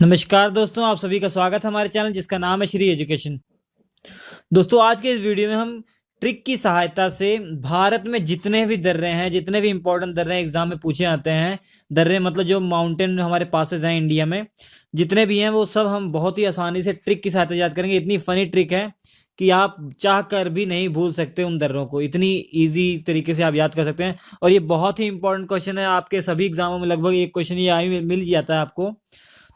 नमस्कार दोस्तों, आप सभी का स्वागत है हमारे चैनल जिसका नाम है श्री एजुकेशन। दोस्तों, आज के इस वीडियो में हम ट्रिक की सहायता से भारत में जितने भी दर्रे हैं, जितने भी इंपॉर्टेंट दर्रे एग्जाम में पूछे जाते हैं, दर्रे मतलब जो माउंटेन हमारे पासेस हैं इंडिया में जितने भी हैं, वो सब हम बहुत ही आसानी से ट्रिक की सहायता से याद करेंगे। इतनी फनी ट्रिक है कि आप चाह कर भी नहीं भूल सकते उन दर्रों को। इतनी ईजी तरीके से आप याद कर सकते हैं और ये बहुत ही इंपॉर्टेंट क्वेश्चन है। आपके सभी एग्जामों में लगभग एक क्वेश्चन ये मिल जाता है आपको।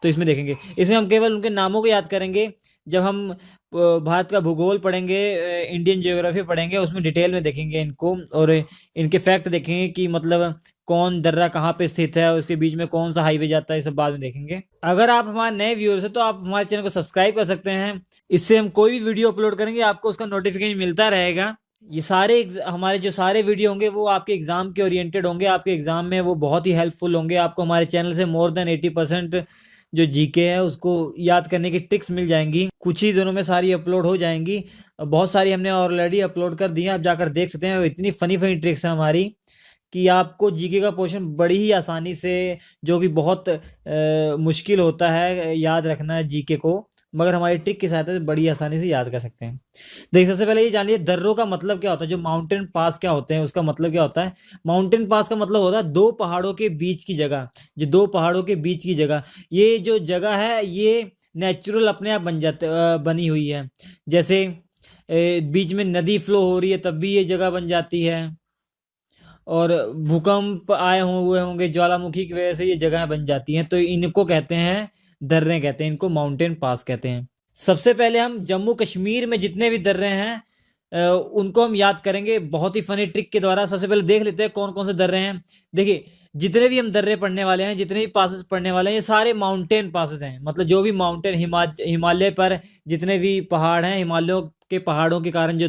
तो इसमें देखेंगे, इसमें हम केवल उनके नामों को याद करेंगे। जब हम भारत का भूगोल पढ़ेंगे, इंडियन ज्योग्राफी पढ़ेंगे, उसमें डिटेल में देखेंगे इनको और इनके फैक्ट देखेंगे कि मतलब कौन दर्रा कहाँ पे स्थित है, उसके बीच में कौन सा हाईवे जाता है, ये सब बाद में देखेंगे। अगर आप हमारे नए व्यूअर्स हैं तो आप हमारे चैनल को सब्सक्राइब कर सकते हैं। इससे हम कोई भी वीडियो अपलोड करेंगे आपको उसका नोटिफिकेशन मिलता रहेगा। ये सारे हमारे जो सारे वीडियो होंगे वो आपके एग्जाम के ओरिएंटेड होंगे। आपके एग्जाम में वो बहुत ही हेल्पफुल होंगे। आपको हमारे चैनल से मोर देन 80% जो जीके है उसको याद करने की ट्रिक्स मिल जाएंगी। कुछ ही दिनों में सारी अपलोड हो जाएंगी। बहुत सारी हमने ऑलरेडी अपलोड कर दी हैं, आप जाकर देख सकते हैं। इतनी फनी फनी ट्रिक्स है हमारी कि आपको जीके का पोर्शन बड़ी ही आसानी से, जो कि बहुत मुश्किल होता है याद रखना है जीके को, मगर हमारी ट्रिक की सहायता से बड़ी आसानी से याद कर सकते हैं। देखिए, सबसे पहले ये जान लीजिए दर्रों का मतलब क्या होता है। जो माउंटेन पास क्या होते हैं उसका मतलब क्या होता है। माउंटेन पास का मतलब होता है दो पहाड़ों के बीच की जगह। जो दो पहाड़ों के बीच की जगह, ये जो जगह है ये नेचुरल अपने आप बनी हुई है। जैसे बीच में नदी फ्लो हो रही है तब भी ये जगह बन जाती है, और भूकंप आए हुए होंगे ज्वालामुखी की वजह से ये जगह बन जाती हैं। तो इनको कहते हैं दर्रे, कहते हैं इनको माउंटेन पास कहते हैं। सबसे पहले हम जम्मू कश्मीर में जितने भी दर्रे हैं उनको हम याद करेंगे बहुत ही फनी ट्रिक के द्वारा। सबसे पहले देख लेते हैं कौन कौन से दर्रे हैं। देखिए, जितने भी हम दर्रे पढ़ने वाले हैं, जितने भी पासेस पढ़ने वाले हैं, ये सारे माउंटेन पासेस हैं। मतलब जो भी माउंटेन हिमालय पर जितने भी पहाड़ हैं, हिमालयों के पहाड़ों के कारण जो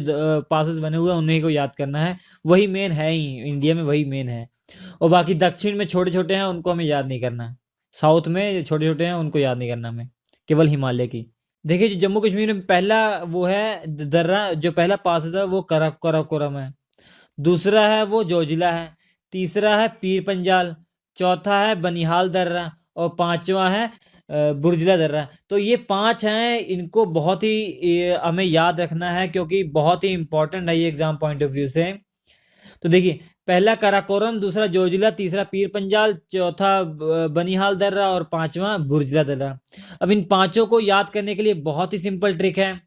पासेस बने हुए हैं उन्हीं को याद करना है। वही मेन है ही इंडिया में, वही मेन है। और बाकी दक्षिण में छोटे छोटे हैं उनको हमें याद नहीं करना है। साउथ में छोटे छोटे हैं उनको याद नहीं करना हमें, केवल हिमालय की। देखिए, जो जम्मू कश्मीर में पहला वो है दर्रा, जो पहला पास है वो कराकोरम है। दूसरा है वो जोजिला है। तीसरा है पीर पंजाल। चौथा है बनिहाल दर्रा और पांचवा है बुर्जला दर्रा। तो ये पांच हैं, इनको बहुत ही हमें याद रखना है क्योंकि बहुत ही इंपॉर्टेंट है ये एग्जाम पॉइंट ऑफ व्यू से। तो देखिए, पहला कराकोरम, दूसरा जोजिला, तीसरा पीर पंजाल, चौथा बनिहाल दर्रा और पांचवा बुर्जला दर्रा। अब इन पांचों को याद करने के लिए बहुत ही सिंपल ट्रिक है।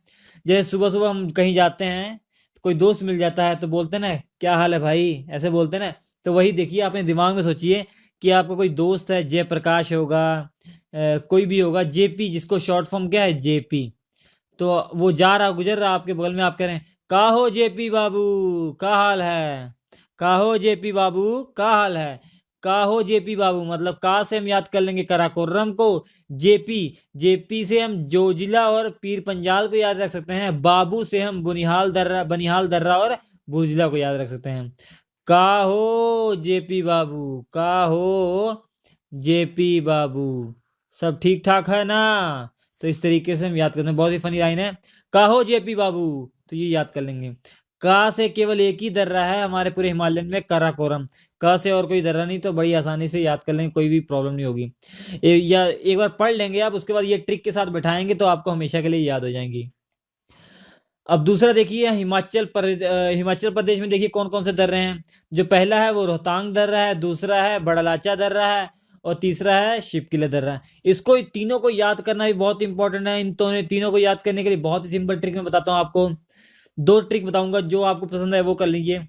जैसे सुबह सुबह हम कहीं जाते हैं, कोई दोस्त मिल जाता है तो बोलते हैं ना, क्या हाल है भाई, ऐसे बोलते हैं ना। तो वही देखिए, अपने दिमाग में सोचिए कि आपका कोई दोस्त है, जयप्रकाश होगा, कोई भी होगा, जेपी, जिसको शॉर्ट फॉर्म क्या है, जेपी। तो वो जा रहा गुजर रहा आपके बगल में, आप कह रहे हैं का हो जेपी बाबू, का हाल है, का हो जेपी बाबू, का हाल है। का हो जेपी बाबू मतलब का से हम याद कर लेंगे कराकोरम को। जेपी, जेपी से हम जोजिला और पीर पंजाल को याद रख सकते हैं। बाबू से हम बनिहाल दर्रा और बुर्जिला को याद रख सकते हैं। का हो जेपी बाबू, का हो जेपी बाबू, सब ठीक ठाक है ना। तो इस तरीके से हम याद करते हैं। बहुत ही फनी लाइन है, का हो जेपी बाबू, तो ये याद कर लेंगे। का से केवल एक ही दर्रा है हमारे पूरे हिमालयन में, कराकोरम। क से और कोई दर्रा नहीं, तो बड़ी आसानी से याद कर लेंगे, कोई भी प्रॉब्लम नहीं होगी। या एक बार पढ़ लेंगे आप, उसके बाद ये ट्रिक के साथ बैठाएंगे तो आपको हमेशा के लिए याद हो जाएंगी। अब दूसरा देखिए, हिमाचल प्रदेश में देखिए कौन कौन से दर्रे हैं। जो पहला है वो रोहतांग दर्रा है, दूसरा है बड़लाचा दर्रा है और तीसरा है शिवकिला दर्रा। इसको तीनों को याद करना भी बहुत इंपॉर्टेंट है। इन तीनों को याद करने के लिए बहुत ही सिंपल ट्रिक मैं बताता हूँ आपको। दो ट्रिक बताऊंगा, जो आपको पसंद है वो कर लीजिए।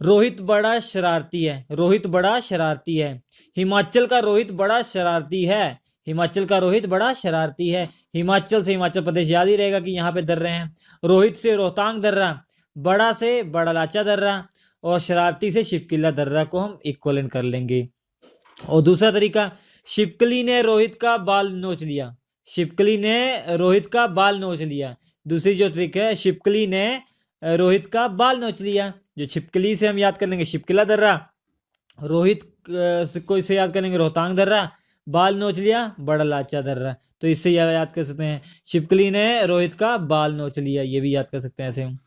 रोहित बड़ा शरारती है, रोहित बड़ा शरारती है। हिमाचल का रोहित बड़ा शरारती है, हिमाचल का रोहित बड़ा शरारती है। हिमाचल से हिमाचल प्रदेश याद ही रहेगा कि यहाँ पे दर्रे हैं। रोहित से रोहतांग दर्रा, बड़ा से बड़लाचा दर्रा और शरारती से शिवकिला दर्रा को हम इक्वलेंट कर लेंगे। और दूसरा तरीका, शिवकली ने रोहित का बाल नोच लिया, शिवकली ने रोहित का बाल नोच लिया। दूसरी जो ट्रिक है, शिवकली ने रोहित का बाल नोच लिया। जो छिपकली से हम याद कर लेंगे शिवकिला दर्रा, रोहित को इसे याद करेंगे रोहतांग दर्रा, बाल नोच लिया बड़लाचा दर्रा। तो इससे याद कर सकते हैं, शिवकली ने रोहित का बाल नोच लिया, ये भी याद कर सकते हैं ऐसे हम।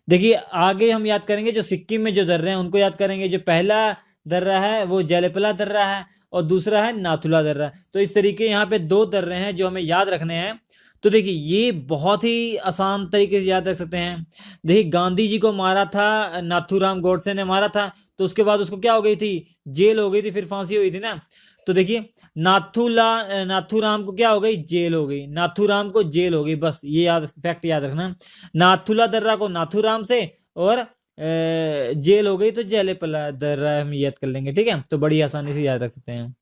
देखिए, आगे हम याद करेंगे जो सिक्किम में जो दर्रे हैं उनको याद करेंगे। जो पहला दर्रा है वो जयलेपला दर्रा है और दूसरा है नाथुला दर्रा। तो इस तरीके यहाँ पे 2 दर्रे हैं जो हमें याद रखने हैं। तो देखिए ये बहुत ही आसान तरीके से याद रख सकते हैं। देखिए गांधी जी को मारा था नाथूराम गोडसे ने मारा था, तो उसके बाद उसको क्या हो गई थी, जेल हो गई थी, फिर फांसी हुई थी ना। तो देखिए नाथूराम को क्या हो गई, जेल हो गई, नाथूराम को जेल हो गई, बस ये याद फैक्ट याद रखना। नाथुला दर्रा को नाथूराम से और जेल हो गई तो जयलेपला दर्रा हम याद कर लेंगे, ठीक है। तो बड़ी आसानी से याद रख सकते हैं।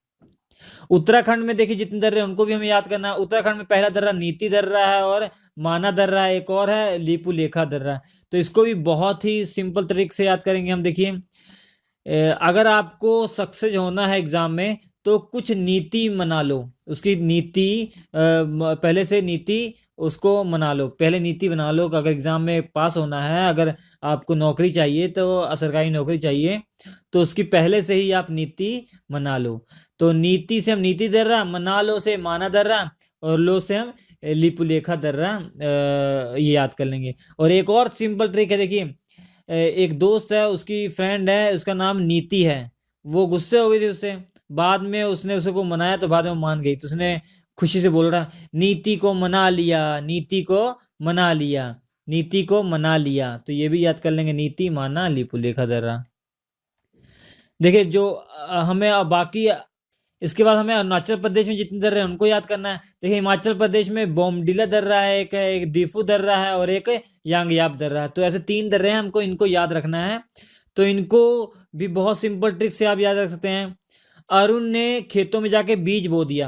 उत्तराखंड में देखिए जितने दर्रे हैं उनको भी हमें याद करना है। उत्तराखंड में पहला दर्रा नीति दर्रा है और माना दर्रा है, एक और है लीपू लेखा दर्रा। तो इसको भी बहुत ही सिंपल तरीके से याद करेंगे हम। देखिए अगर आपको सक्सेस होना है एग्जाम में तो कुछ नीति मना लो, उसकी नीति पहले से नीति उसको मना लो, पहले नीति बना लो कि अगर एग्जाम में पास होना है, अगर आपको नौकरी चाहिए तो सरकारी नौकरी चाहिए तो उसकी पहले से ही आप नीति मना लो। तो नीति से हम नीति दर्रा, मना लो से माना दर्रा और लो से हम लिपुलेखा दर्रा ये याद कर लेंगे। और एक और सिंपल ट्रिक है, देखिए एक दोस्त है, उसकी फ्रेंड है, उसका नाम नीति है, वो गुस्से हो गई थी उससे, बाद में उसने उसको मनाया तो बाद में मान गई, तो उसने खुशी से बोल रहा नीति को मना लिया, नीति को मना लिया, नीति को मना लिया। तो ये भी याद कर लेंगे, नीति माना लिपुलेखा दर्रा। देखिए जो हमें बाकी इसके बाद हमें अरुणाचल प्रदेश में जितने दर्रे हैं उनको याद करना है। देखिए हिमाचल प्रदेश में बोमडिला दर्रा है, एक दीफू दर्रा है और एक यांगयाप दर्रा है। तो ऐसे 3 दर्रे हैं, हमको इनको याद रखना है। तो इनको भी बहुत सिंपल ट्रिक से आप याद रख सकते हैं। अरुण ने खेतों में जाके बीज बो दिया,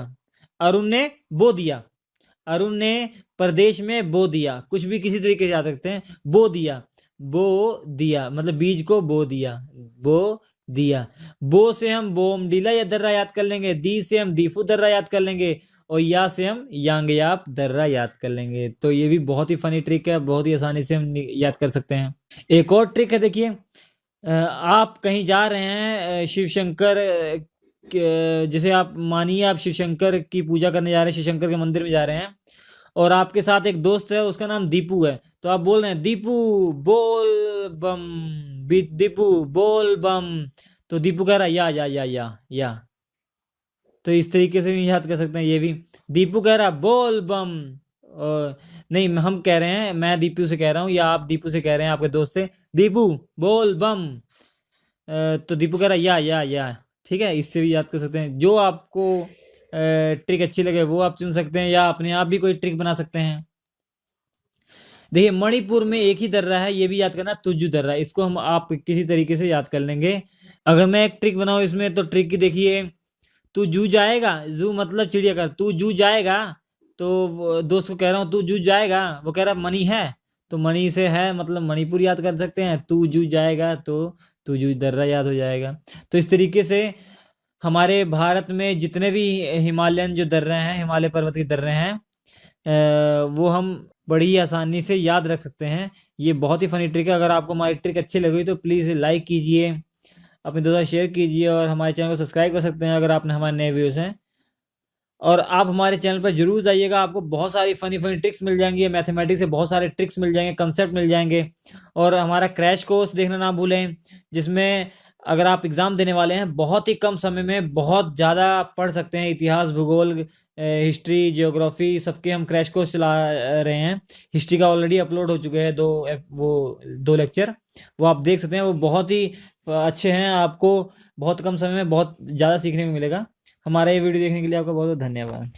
अरुण ने बो दिया, अरुण ने प्रदेश में बो दिया, कुछ भी किसी तरीके से याद रखते हैं। बो दिया, बो दिया मतलब बीज को बो दिया, बो दिया। बो से हम बोमडिला या दर्रा याद कर लेंगे, दी से हम दीफू दर्रा याद कर लेंगे और या से हम यांगयाप दर्रा याद कर लेंगे। तो ये भी बहुत ही फनी ट्रिक है, बहुत ही आसानी से हम याद कर सकते हैं। एक और ट्रिक है, देखिए आप कहीं जा रहे हैं शिव शंकर, जैसे आप मानिए आप शिव शंकर की पूजा करने जा रहे हैं, शिव शंकर के मंदिर में जा रहे हैं और आपके साथ एक दोस्त है, उसका नाम दीपू है। तो आप बोल रहे हैं दीपू बोल बम, दीपू बोल बम। तो दीपू कह रहा है या। तो इस तरीके से भी याद कर सकते हैं ये भी। दीपू कह रहा है बोल बम, नहीं हम कह रहे हैं, मैं दीपू से कह रहा हूँ या आप दीपू से कह रहे हैं आपके दोस्त से, दीपू बोल बम। तो दीपू कह रहा है या, ठीक है। इससे भी याद कर सकते हैं। जो आपको ट्रिक अच्छी लगे वो आप चुन सकते हैं या अपने आप भी कोई ट्रिक बना सकते हैं। देखिए मणिपुर में एक ही दर्रा है, ये भी याद करना, तुजू दर्रा। इसको हम आप किसी तरीके से याद कर लेंगे। अगर मैं एक ट्रिक बनाऊं इसमें, तो ट्रिक की देखिए, तू जू जाएगा, जू मतलब चिड़ियाघर, तू जू जाएगा। तो दोस्त को कह रहा हूँ तू जू जाएगा, वो कह रहा मणि है, तो मणि से है मतलब मणिपुर याद कर सकते हैं। तू जू जाएगा तो तू जू दर्रा याद हो जाएगा। तो इस तरीके से हमारे भारत में जितने भी हिमालयन जो दर्रे हैं, हिमालय पर्वत के दर्रे हैं, वो हम बड़ी आसानी से याद रख सकते हैं। ये बहुत ही फनी ट्रिक है। अगर आपको हमारी ट्रिक अच्छी लगी तो प्लीज़ लाइक कीजिए, अपने दोस्तों शेयर कीजिए और हमारे चैनल को सब्सक्राइब कर सकते हैं अगर आपने हमारे नए व्यूज़ हैं। और आप हमारे चैनल पर जरूर जाइएगा, आपको बहुत सारी फनी ट्रिक्स मिल जाएंगी, मैथमेटिक्स से बहुत सारे ट्रिक्स मिल जाएंगे, कंसेप्ट मिल जाएंगे। और हमारा क्रैश कोर्स देखना ना भूलें, जिसमें अगर आप एग्ज़ाम देने वाले हैं बहुत ही कम समय में बहुत ज़्यादा पढ़ सकते हैं। इतिहास, भूगोल, हिस्ट्री, जियोग्राफी सबके हम क्रैश कोर्स चला रहे हैं। हिस्ट्री का ऑलरेडी अपलोड हो चुके हैं 2 लेक्चर, वो आप देख सकते हैं। वो बहुत ही अच्छे हैं, आपको बहुत कम समय में बहुत ज़्यादा सीखने को मिलेगा। हमारा ये वीडियो देखने के लिए आपका बहुत बहुत धन्यवाद।